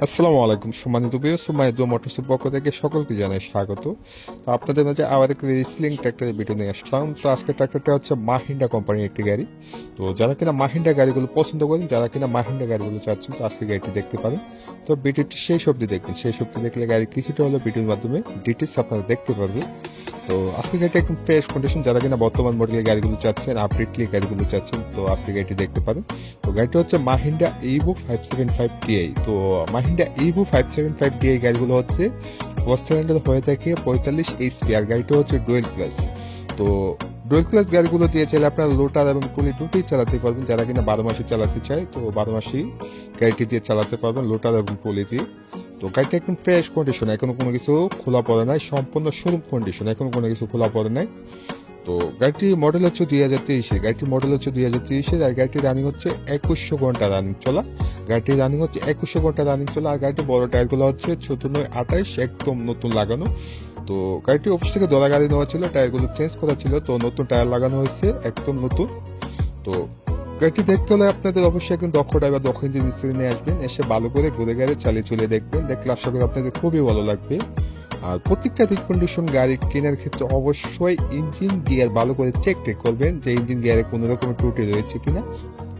আসসালামু আলাইকুম সম্মানিত ভিউয়ার্স, সুমাইদুর মোটরসের পক্ষ থেকে সকলকে জানাই স্বাগত। তো আপনাদের মাঝে আবার একটা রিসলিং ট্র্যাক্টরের ভিডিও নিয়ে আসলাম। তো আজকে ট্র্যাক্টরটা হচ্ছে মাহিন্ডা কোম্পানির একটি গাড়ি। তো যারা কিনা মাহিন্ডা গাড়িগুলো পছন্দ করেন, যারা কিনা মাহিন্ডা গাড়িগুলো চাচ্ছেন, তো আজকে গাড়িটি দেখতে পারেন। তো ভিডিওটি সেই সবজি দেখবেন, সেই সবজি দেখলে গাড়ির কিছুটা হলো ভিডিওর মাধ্যমে ডিটেলস আপনারা দেখতে পারবেন। তো আজকে গাড়িটা একদম ফ্রেশ কন্ডিশন, যারা কিনা বর্তমান মডেলের গাড়িগুলো চাচ্ছেন, আপডেটলি গাড়িগুলো চাচ্ছেন, তো আজকে গাড়িটি দেখতে পারেন। তো গাড়িটা হচ্ছে মাহিন্ডা ইভো 575 টিআই। তো মাহিন্ডা ইভো 575 টিআই গাড়িগুলো হচ্ছে ফোর সিলিন্ডার হয়ে থাকে 45 এইচপি, আর গাড়িটা হচ্ছে ডুয়েল ক্লাস। তো ডুয়েল ক্লাস গাড়িগুলো দিয়ে চাইলে আপনার লোটার এবং টুলি দুটোই চালাতে পারবেন। যারা কিনা 12 মাসে চালাতে চায়, তো 12 মাসেই গাড়িটি দিয়ে চালাতে পারবেন লোটার এবং টুলি দিয়ে। তো গাড়িটা একদম ফ্রেশ কন্ডিশন, এখনো কোনো কিছু খোলা পড়ে নাই, সম্পূর্ণ শোরুম কন্ডিশন, এখনো কোনো কিছু খোলা পড়ে নাই। তো গাড়িটির মডেল হচ্ছে 2023-এর, গাড়িটির মডেল হচ্ছে 2023-এর, আর গাড়িটির রানিং হচ্ছে 2100 ঘন্টা রানিং চলা। গাড়িটির রানিং হচ্ছে 2100 ঘন্টা রানিং চলা, আর গাড়িটির বড় টায়ারগুলো হচ্ছে 94-28 একদম নতুন লাগানো। তো গাড়িটি অফিস থেকে ধরা গাড়ি নেওয়া ছিল, টায়ারগুলো চেঞ্জ করা ছিল, তো নতুন টায়ার লাগানো হয়েছে একদম নতুন। তো গাড়িটি দেখতে হলে আপনাদের অবশ্যই একজন দক্ষ ড্রাইভার, দক্ষ ইঞ্জিন মিস্ত্রি নিয়ে আসবেন, এসে ভালো করে ঘুরে গাড়ি চালিয়ে চলে দেখবেন, দেখলে আশা করি আপনাদের খুবই ভালো লাগবে। আর প্রত্যেকটা রিকন্ডিশন গাড়ি কেনার ক্ষেত্রে অবশ্যই ইঞ্জিন গিয়ার ভালো করে চেক করবেন, যে ইঞ্জিন গিয়ারে কোনো রকমের ত্রুটি রয়েছে কিনা।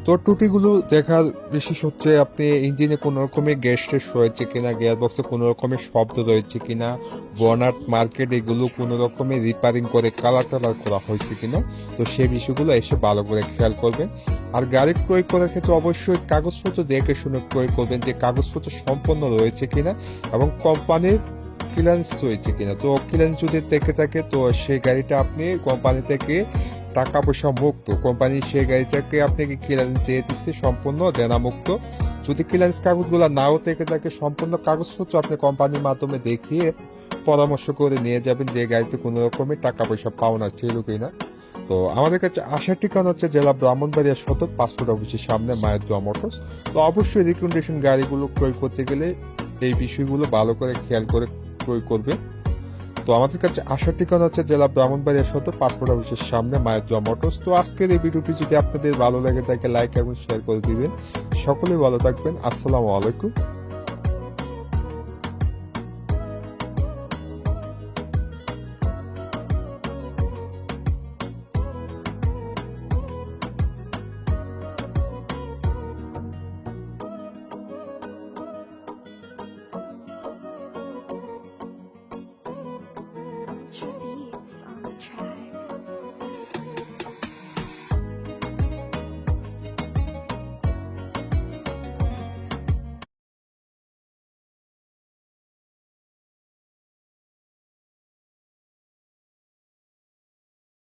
তো ত্রুটিগুলো দেখার বিশেষ হচ্ছে আপনি ইঞ্জিনে কোনো রকমের গ্যাস টেস রয়েছে কিনা, গিয়ার বক্সে কোনো রকমের শব্দ রয়েছে কিনা, বনাট মার্কেট এগুলো কোনো রকমের রিপেয়ারিং করে কালার টালার করা হয়েছে কিনা। তো সেই বিষয়গুলো এসে ভালো করে খেয়াল করবেন। আর গাড়ি ক্রয় করার ক্ষেত্রে অবশ্যই কাগজপত্র দেখে শুনে ক্রয় করবেন, যে কাগজপত্র সম্পন্ন রয়েছে কিনা এবং কোম্পানির ক্লিয়ারেন্স রয়েছে কিনা। তো ক্লিয়ারেন্স যদি থেকে থাকে, তো সেই গাড়িটা আপনি কোম্পানি থেকে টাকা পয়সা মুক্ত, কোম্পানি সেই গাড়িটাকে আপনাকে ক্লিয়ারেন্স দিয়ে দিচ্ছে সম্পূর্ণ দেনামুক্ত। যদি ক্লিয়ারেন্স কাগজগুলো নাও থেকে থাকে, সম্পূর্ণ কাগজপত্র আপনি কোম্পানির মাধ্যমে দেখিয়ে পরামর্শ করে নিয়ে যাবেন, যে গাড়িতে কোনো রকমের টাকা পয়সা পাওনা ছিল কিনা। তো আমাদের কাছে আসার ঠিকানা হচ্ছে জেলা ব্রাহ্মণবাড়িয়া সদর, পাসপোর্ট অফিসের সামনে, মায়ের দোয়া মোটরস। তো অবশ্যই রিকন্ডিশন গাড়িগুলো ক্রয় করতে গেলে এই বিষয়গুলো ভালো করে খেয়াল করে ক্রয় করবে। তো আমাদের কাছে আসার ঠিকানা হচ্ছে জেলা ব্রাহ্মণবাড়িয়া সদর, পাসপোর্ট অফিসের সামনে, মায়ের দোয়া মোটরস। তো আজকের এই ভিডিওটি যদি আপনাদের ভালো লাগে থাকে, লাইক এবং শেয়ার করে দিবেন। সকলেই ভালো থাকবেন। আসসালামু আলাইকুম।